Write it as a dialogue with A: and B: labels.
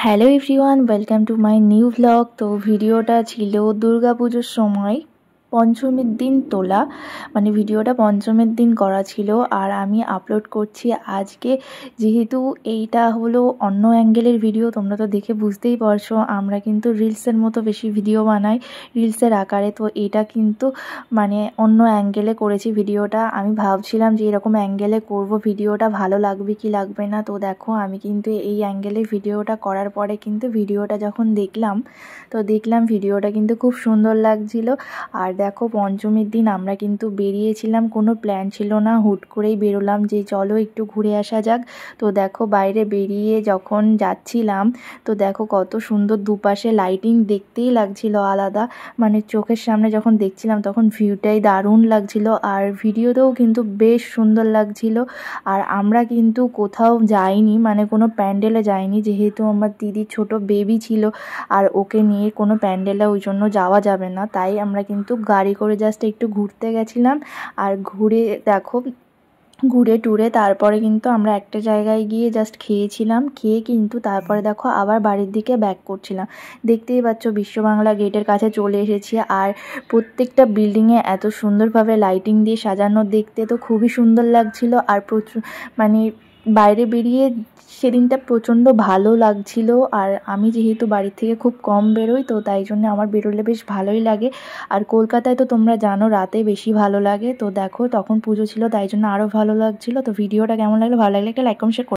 A: Hello everyone, welcome to my new vlog. তো ভিডিওটা ছিল দুর্গাপুজোর সময় পঞ্চমীর দিন তোলা, মানে ভিডিওটা পঞ্চমীর দিন করা ছিল আর আমি আপলোড করছি আজকে। যেহেতু এইটা হলো অন্য অ্যাঙ্গেলের ভিডিও, তোমরা তো দেখে বুঝতেই পারছো আমরা কিন্তু রিলসের মতো বেশি ভিডিও বানাই, রিলসের আকারে। তো এটা কিন্তু মানে অন্য অ্যাঙ্গেলে করেছি ভিডিওটা। আমি ভাবছিলাম যে এরকম অ্যাঙ্গেলে করব, ভিডিওটা ভালো লাগবে কি লাগবে না। তো দেখো আমি কিন্তু এই অ্যাঙ্গেলে ভিডিওটা করার পরে কিন্তু ভিডিওটা যখন দেখলাম ভিডিওটা কিন্তু খুব সুন্দর লাগছিল। আর দেখো পঞ্চমীর দিন আমরা কিন্তু বেরিয়েছিলাম, কোনো প্ল্যান ছিল না, হুট করেই বেরোলাম যে চলো একটু ঘুরে আসা যাক। তো দেখো বাইরে বেরিয়ে যখন যাচ্ছিলাম তো দেখো কত সুন্দর দুপাশে লাইটিং, দেখতেই লাগছিল আলাদা, মানে চোখের সামনে যখন দেখছিলাম তখন ভিউটাই দারুণ লাগছিল আর ভিডিওতেও কিন্তু বেশ সুন্দর লাগছিল। আর আমরা কিন্তু কোথাও যাইনি, মানে কোনো প্যান্ডেলে যাইনি, যেহেতু আমার দিদির ছোট বেবি ছিল আর ওকে নিয়ে কোনো প্যান্ডেলে ওই জন্য যাওয়া যাবে না, তাই আমরা কিন্তু গাড়ি করে জাস্ট একটু ঘুরতে গেছিলাম। আর ঘুরে টুরে তারপরে কিন্তু আমরা একটা জায়গায় গিয়ে জাস্ট খেয়েছিলাম, খেয়ে কিন্তু তারপরে দেখো আবার বাড়ির দিকে ব্যাক করছিলাম। দেখতেই পাচ্ছ বিশ্ববাংলা গেটের কাছে চলে এসেছি আর প্রত্যেকটা বিল্ডিংয়ে এত সুন্দরভাবে লাইটিং দিয়ে সাজানো, দেখতে তো খুবই সুন্দর লাগছিল। আর প্রচুর মানে বাইরে বেরিয়ে সেদিনটা প্রচণ্ড ভালো লাগছিল। আর আমি যেহেতু বাড়ির থেকে খুব কম বেরোই, তো তাই জন্য আমার বেরোলে বেশ ভালোই লাগে। আর কলকাতায় তো তোমরা জানো রাতে বেশি ভালো লাগে। তো দেখো তখন পুজো ছিল তাই জন্য আরও ভালো লাগছিল। তো ভিডিওটা কেমন লাগলো, ভালো লাগলে একটা লাইক কমেন্ট শেয়ার